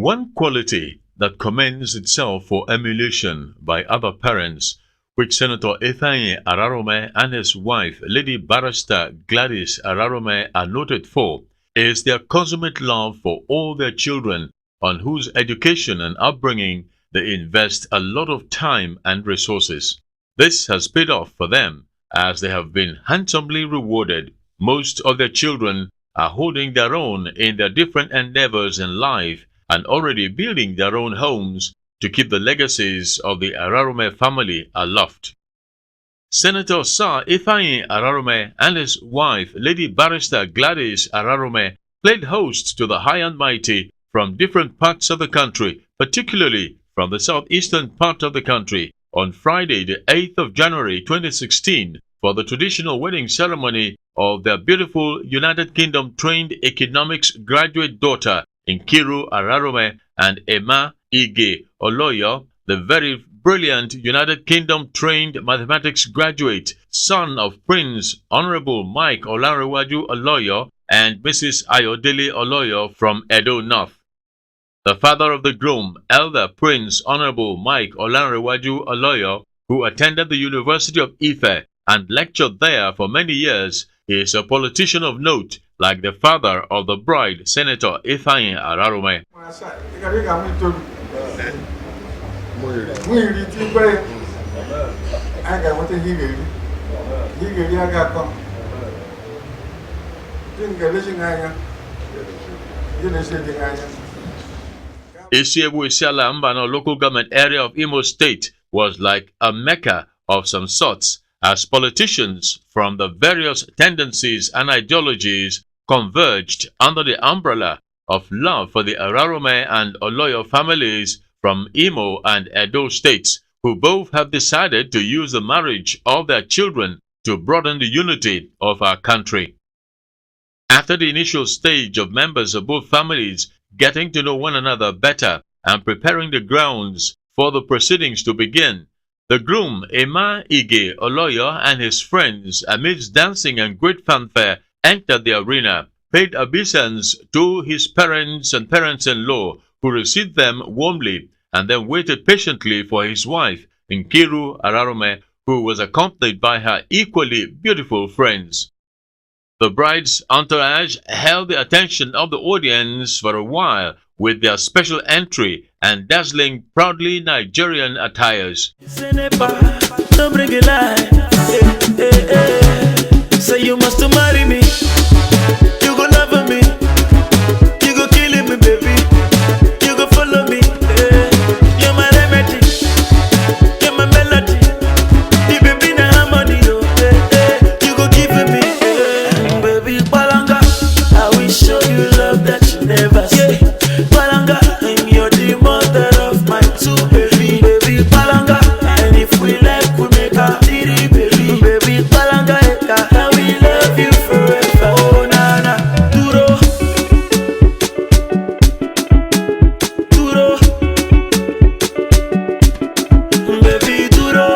One quality that commends itself for emulation by other parents, which Senator Ifeanyi Ararume and his wife, Lady Barrister Gladys Ararume, are noted for, is their consummate love for all their children, on whose education and upbringing they invest a lot of time and resources. This has paid off for them, as they have been handsomely rewarded. Most of their children are holding their own in their different endeavors in life and already building their own homes to keep the legacies of the Ararume family aloft. Senator Sir Ifeanyi Ararume and his wife, Lady Barrister Gladys Ararume, played host to the high and mighty from different parts of the country, particularly from the southeastern part of the country, on Friday, the 8th of January 2016, for the traditional wedding ceremony of their beautiful United Kingdom-trained economics graduate daughter, Nkiru Ararume, and Emma Ige Oloyo, the very brilliant United Kingdom-trained mathematics graduate, son of Prince Honorable Mike Olanrewaju Oloyo and Mrs. Ayodele Oloyo from Edo North. The father of the groom, Elder Prince Honorable Mike Olanrewaju Oloyo, who attended the University of Ife and lectured there for many years, is a politician of note, like the father of the bride, Senator Ifeanyi Ararume. Isiebu Isiala Mbano local government area of Imo State was like a mecca of some sorts, as politicians from the various tendencies and ideologies converged under the umbrella of love for the Ararume and Oloyo families from Imo and Edo states, who both have decided to use the marriage of their children to broaden the unity of our country. After the initial stage of members of both families getting to know one another better and preparing the grounds for the proceedings to begin, the groom, Emma Ige Oloyo, and his friends, amidst dancing and great fanfare, entered the arena, paid obeisance to his parents and parents-in-law, who received them warmly, and then waited patiently for his wife, Nkiru Ararume, who was accompanied by her equally beautiful friends. The bride's entourage held the attention of the audience for a while with their special entry and dazzling, proudly Nigerian attires. Say you must marry me, you go love me, you go kill me, baby, you go follow me. You're my remedy, you're my melody, you baby in harmony, you go give me. Baby Palanga, I will show you love that you never see. Palanga, you're the mother of my two baby. Baby Palanga, and if we like, we make a titty, baby. Baby Palanga, I will love you forever. Oh, nana, duro, duro, baby, duro.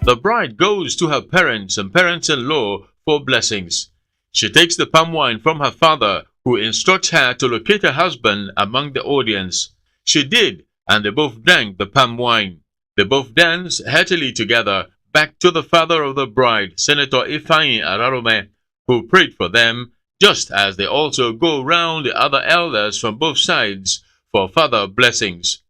The bride goes to her parents and parents-in-law for blessings. She takes the palm wine from her father, who instructs her to locate her husband among the audience. She did, and they both drank the palm wine. They both danced heartily together back to the father of the bride, Senator Ifeanyi Ararume, who prayed for them, just as they also go round the other elders from both sides for further blessings.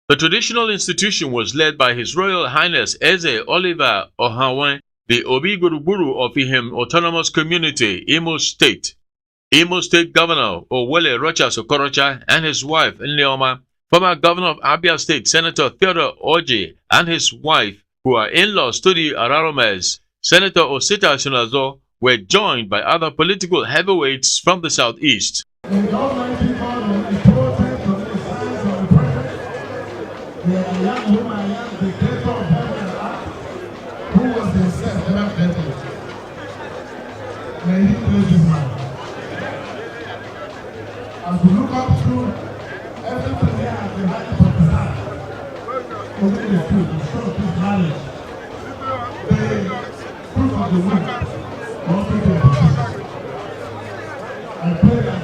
The traditional institution was led by His Royal Highness Eze Oliver Ohawen, the Obi Guruguru of Ihim Autonomous Community, Imo State. Imo State Governor Owele Rocha Sokorocha and his wife Nneoma, former Governor of Abia State Senator Theodore Oji and his wife, who are in-laws to the Ararumes, Senator Osita Sinazo, were joined by other political heavyweights from the southeast. In the Almighty God of the protest of the signs of the prophet, the I am whom I am, the creator of heaven and earth, who was himself never created. May he praise his man. As we look up through everything here at the height of the sun, only the truth, the soul of his knowledge, the fruit of the womb, also to the I pray that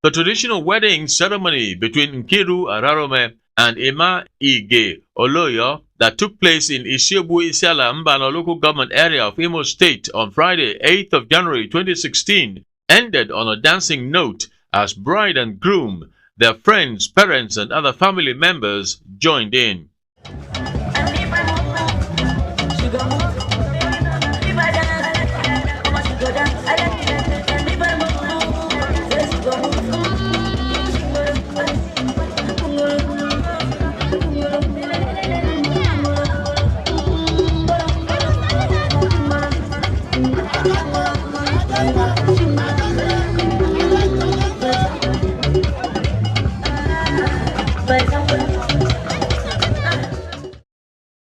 The traditional wedding ceremony between Nkiru Ararume and Emma Ige Oloyo that took place in Isiebu Isiala Mbano local government area of Imo State on Friday, 8th of January 2016, ended on a dancing note as bride and groom, their friends, parents, and other family members joined in.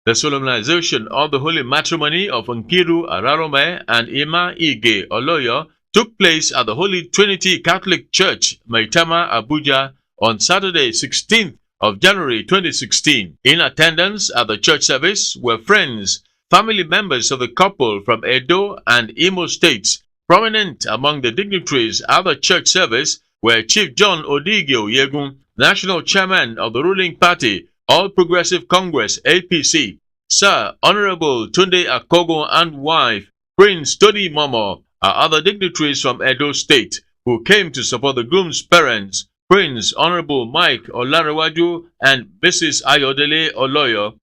The solemnization of the holy matrimony of Nkiru Ararume and Emma Ige Oloyo took place at the Holy Trinity Catholic Church, Maitama, Abuja, on Saturday, 16th of January 2016. In attendance at the church service were friends, family members of the couple from Edo and Imo states. Prominent among the dignitaries at the church service were Chief John Odigio Yegun, National Chairman of the ruling party, All Progressive Congress APC, Sir Honorable Tunde Akogo and wife, Prince Tony Momo, are other dignitaries from Edo State who came to support the groom's parents, Prince Honorable Mike Olarewaju and Mrs. Ayodele Oloyo.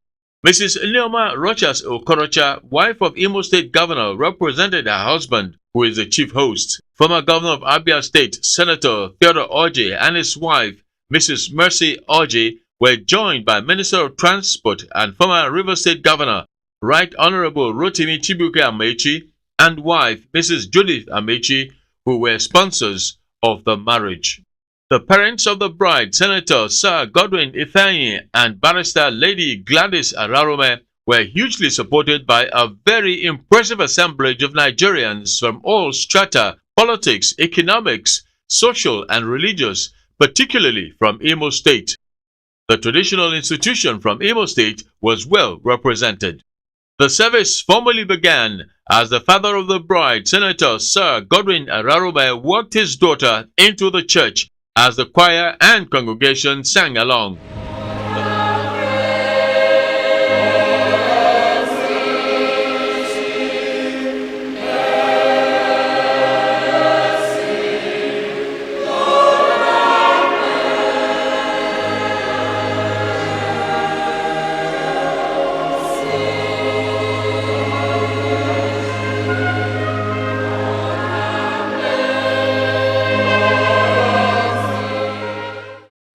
Mrs. Neoma Rochas Okorocha, wife of Imo State Governor, represented her husband, who is the chief host. Former Governor of Abia State, Senator Theodore Oje, and his wife, Mrs. Mercy Oje, were joined by Minister of Transport and former River State Governor, Right Honorable Rotimi Chibuke Amechi, and wife, Mrs. Judith Amechi, who were sponsors of the marriage. The parents of the bride, Senator Sir Godwin Ifeanyi and Barrister Lady Gladys Ararume, were hugely supported by a very impressive assemblage of Nigerians from all strata, politics, economics, social and religious, particularly from Imo State. The traditional institution from Imo State was well represented. The service formally began as the father of the bride, Senator Sir Godwin Ararume, walked his daughter into the church as the choir and congregation sang along.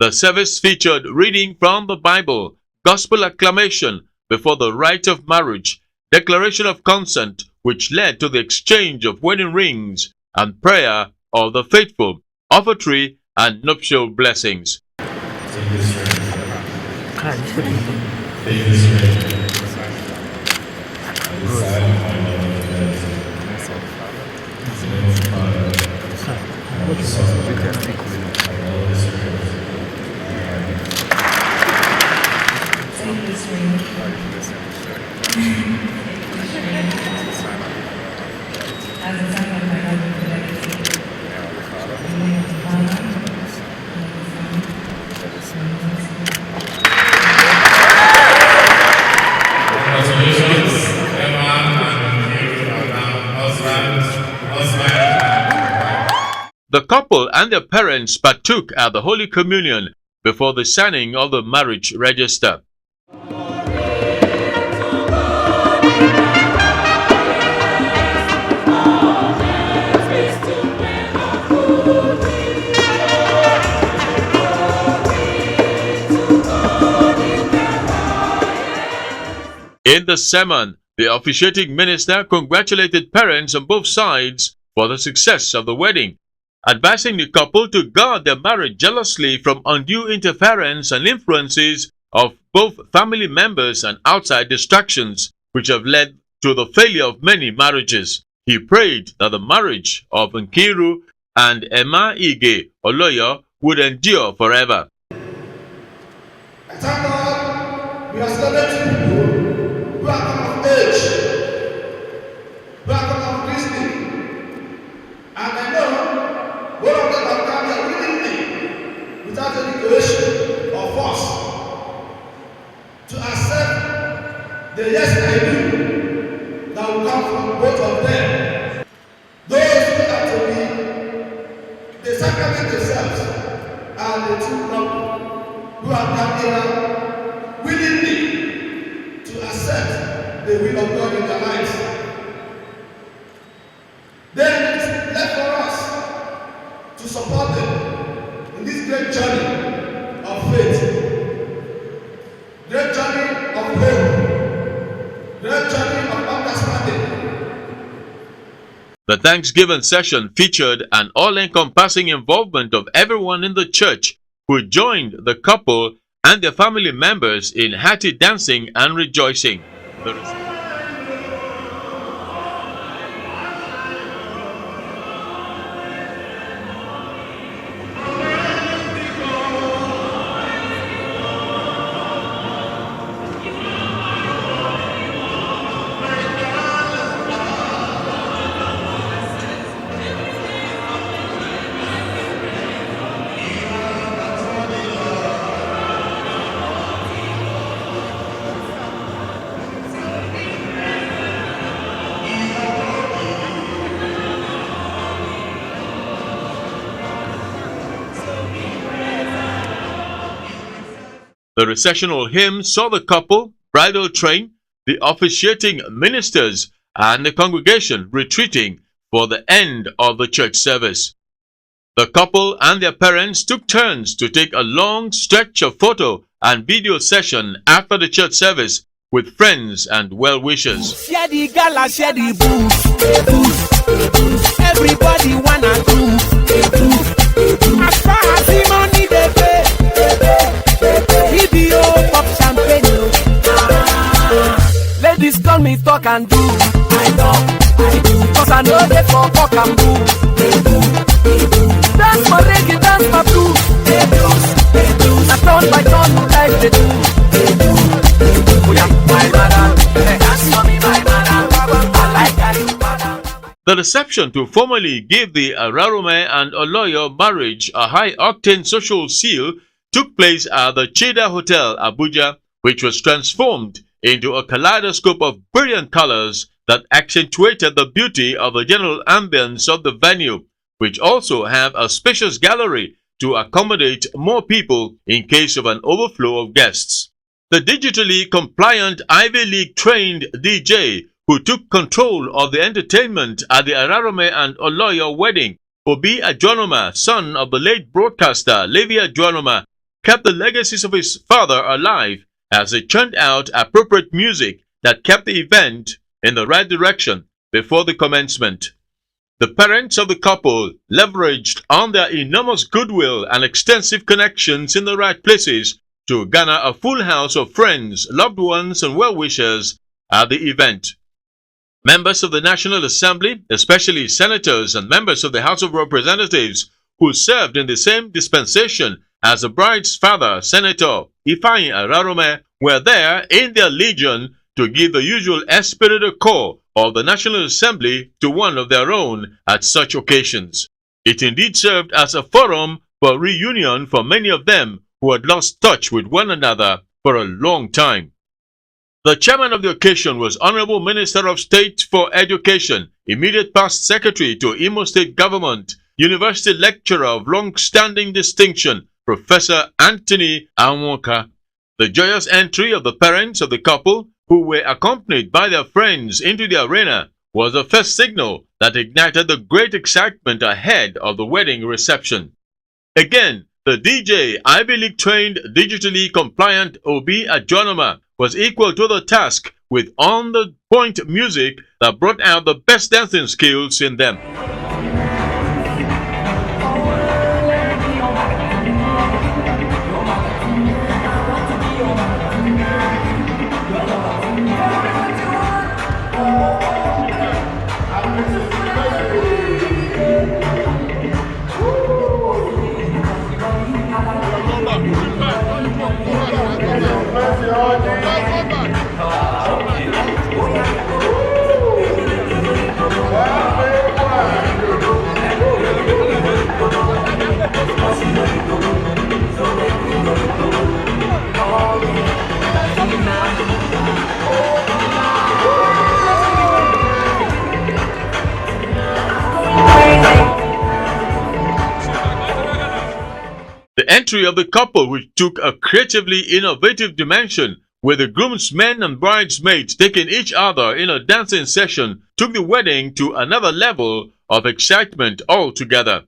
The service featured reading from the Bible, gospel acclamation before the rite of marriage, declaration of consent, which led to the exchange of wedding rings, and prayer of the faithful, offertory, and nuptial blessings. The couple and their parents partook at the Holy Communion before the signing of the marriage register. In the sermon, the officiating minister congratulated parents on both sides for the success of the wedding, advising the couple to guard their marriage jealously from undue interference and influences of both family members and outside distractions, which have led to the failure of many marriages. He prayed that the marriage of Nkiru and Emma Ige Oloyo would endure forever. I thank God we are celebrating people who are come of age, who are come of listening, and I know one of them have come here really the yes I do that will come from both of them. Those who are to be the sacrament themselves are the two couples who have come here willingly to accept the will of God in their lives. Then it's left for us to support them in this great journey of faith, great journey of hope, great journey of understanding. The Thanksgiving session featured an all-encompassing involvement of everyone in the church who joined the couple and their family members in hearty dancing and rejoicing. The recessional hymn saw the couple, bridal train, the officiating ministers, and the congregation retreating for the end of the church service. The couple and their parents took turns to take a long stretch of photo and video session after the church service with friends and well-wishers. Share the gala, share the booth. Everybody wanna do. As far as the money they pay. Video pop champagne. Ladies call me talk and do. I do. Cause I know they for talk and do. Dance for reggae, dance for blues. I turn by turn like they do. Oh yeah, my madam. Dance for me, my madam. I like that. The reception to formally give the Ararume and Oloyo marriage a high-octane social seal took place at the Chida Hotel, Abuja, which was transformed into a kaleidoscope of brilliant colors that accentuated the beauty of the general ambience of the venue, which also have a spacious gallery to accommodate more people in case of an overflow of guests. The digitally compliant Ivy League trained DJ who took control of the entertainment at the Ararume and Oloyo wedding, Obi Ajonoma, son of the late broadcaster Levi Ajonoma, kept the legacies of his father alive as he churned out appropriate music that kept the event in the right direction before the commencement. The parents of the couple leveraged on their enormous goodwill and extensive connections in the right places to garner a full house of friends, loved ones, and well-wishers at the event. Members of the National Assembly, especially senators and members of the House of Representatives who served in the same dispensation as the bride's father, Senator Ifeanyi Ararume, were there in their legion to give the usual esprit de corps of the National Assembly to one of their own at such occasions. It indeed served as a forum for reunion for many of them who had lost touch with one another for a long time. The chairman of the occasion was Honorable Minister of State for Education, immediate past secretary to Imo State Government, university lecturer of long-standing distinction, Professor Anthony Anwoka. The joyous entry of the parents of the couple, who were accompanied by their friends into the arena, was the first signal that ignited the great excitement ahead of the wedding reception. Again, the DJ, Ivy League trained, digitally compliant Obi Ajonoma was equal to the task with on-the-point music that brought out the best dancing skills in them. entry of the couple, which took a creatively innovative dimension, with the groomsmen and bridesmaids taking each other in a dancing session, took the wedding to another level of excitement altogether.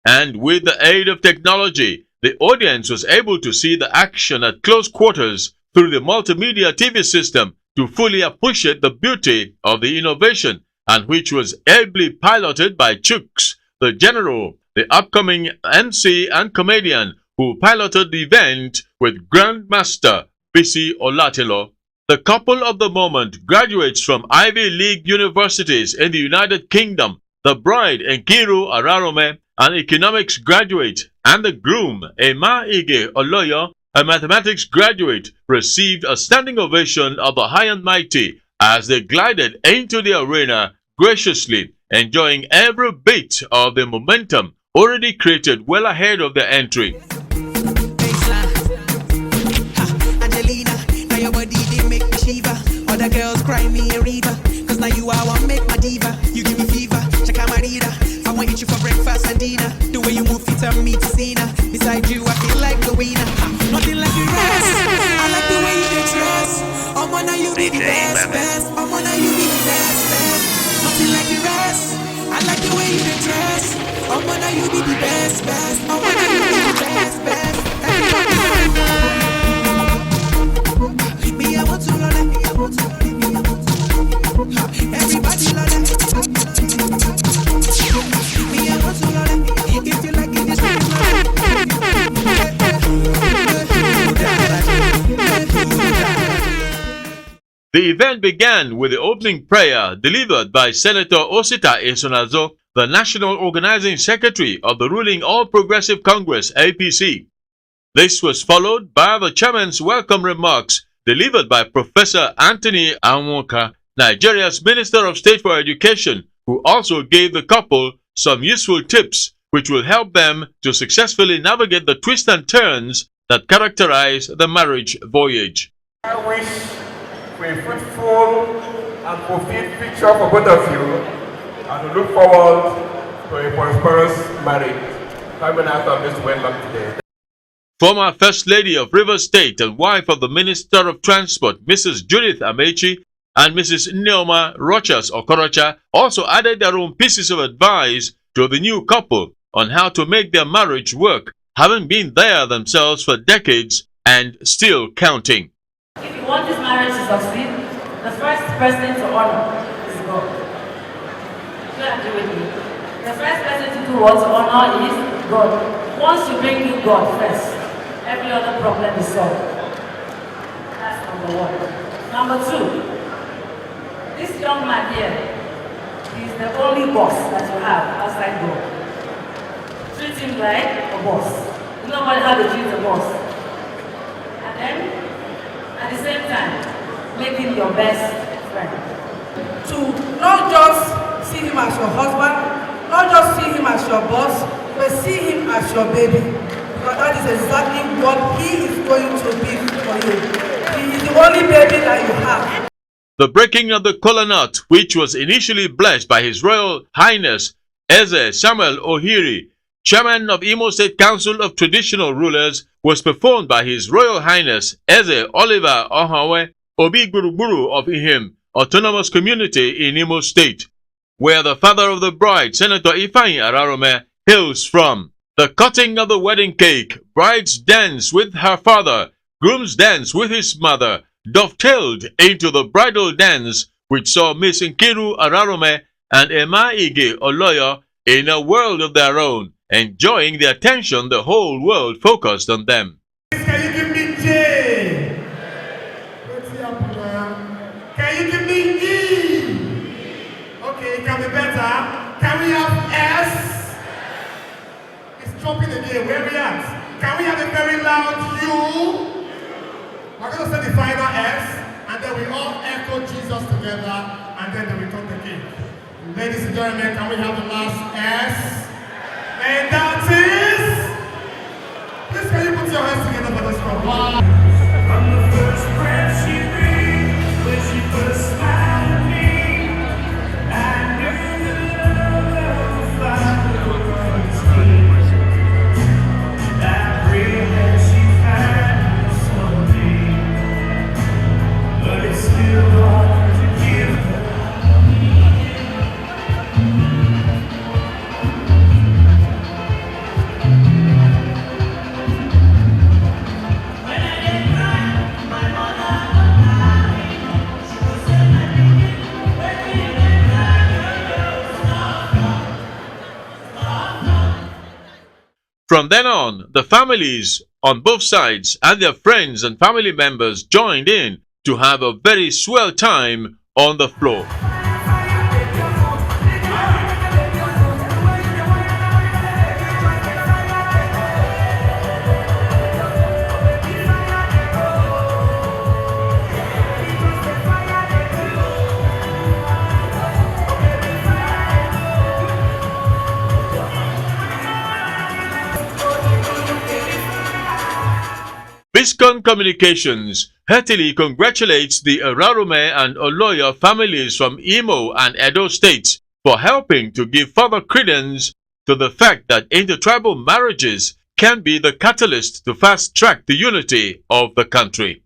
And with the aid of technology, the audience was able to see the action at close quarters through the multimedia TV system to fully appreciate the beauty of the innovation, and which was ably piloted by Chooks, the general, the upcoming MC and comedian who piloted the event with Grandmaster Bisi Olatilo. The couple of the moment graduates from Ivy League universities in the United Kingdom, the bride Nkiru Ararume, an economics graduate, and the groom Ifeanyi Oloyo, a mathematics graduate, received a standing ovation of the high and mighty as they glided into the arena, graciously enjoying every bit of the momentum already created well ahead of their entry. Angelina, now your body they make me shiver. Other girls cry me a river, cause now you are one make my diva. You give me fever, check out my reader. I want eat you for breakfast and dinner. The way you move it on me to Cena. Beside you I feel like the winner. Nothing like the rest. I like the way you dress. Oh man, now you be the best. Oh man, now you be the best. Nothing like the rest. I like the way you dress. Oh man, now you be the best. Oh man, now you be the best. Me, I want to love it. Everybody love it. Me, I want to love it. If you like it, just The event began with the opening prayer delivered by Senator Osita Esonazo, the National Organizing Secretary of the ruling All Progressive Congress APC. This was followed by the chairman's welcome remarks delivered by Professor Anthony Anwoka, Nigeria's Minister of State for Education, who also gave the couple some useful tips which will help them to successfully navigate the twists and turns that characterize the marriage voyage. I wish for a fruitful and fulfilled future for both of you, and we look forward to a prosperous marriage coming out of this wedlock today. Former First Lady of Rivers State and wife of the Minister of Transport, Mrs. Judith Amechi, and Mrs. Neoma Rochas Okorocha also added their own pieces of advice to the new couple on how to make their marriage work, having been there themselves for decades and still counting. If you want this marriage to succeed, the first person to honor is God. You agree with me? The first person to do what to honor is God. Once you bring in God first, every other problem is solved. That's number one. Number two, this young man here is the only boss that you have outside God. Treat him like a boss. Nobody how to treat a boss. And then, at the same time, make him your best friend. To not just see him as your husband, not just see him as your boss, but see him as your baby. Because that is exactly what he is going to be for you. He is the only baby that you have. The breaking of the kola nut, which was initially blessed by His Royal Highness Eze Samuel Ohiri, Chairman of Imo State Council of Traditional Rulers, was performed by His Royal Highness Eze Oliver Ohawe, Obi Guruburu of Ihim, Autonomous Community in Imo State, where the father of the bride, Senator Ifeanyi Ararume, hails from. The cutting of the wedding cake, bride's dance with her father, groom's dance with his mother, dovetailed into the bridal dance, which saw Miss Nkiru Ararume and Ifeanyi Oloyo in a world of their own, enjoying the attention the whole world focused on them. Can you give me J? Can you give me E? Okay, it can be better. Can we have S? It's jumping again. Where we at? Can we have a very loud U? We're going to say the final S, and then we all echo Jesus together, and then we return the cake. Ladies and gentlemen, can we have the last S? And that is... Please, can you put your hands together for this one? Wow. From the first breath she breathed, when she first smiled at me, I knew the love of the Father was deep. I breathed. From then on, the families on both sides and their friends and family members joined in to have a very swell time on the floor. Viscon Communications heartily congratulates the Ararume and Oloya families from Imo and Edo states for helping to give further credence to the fact that intertribal marriages can be the catalyst to fast-track the unity of the country.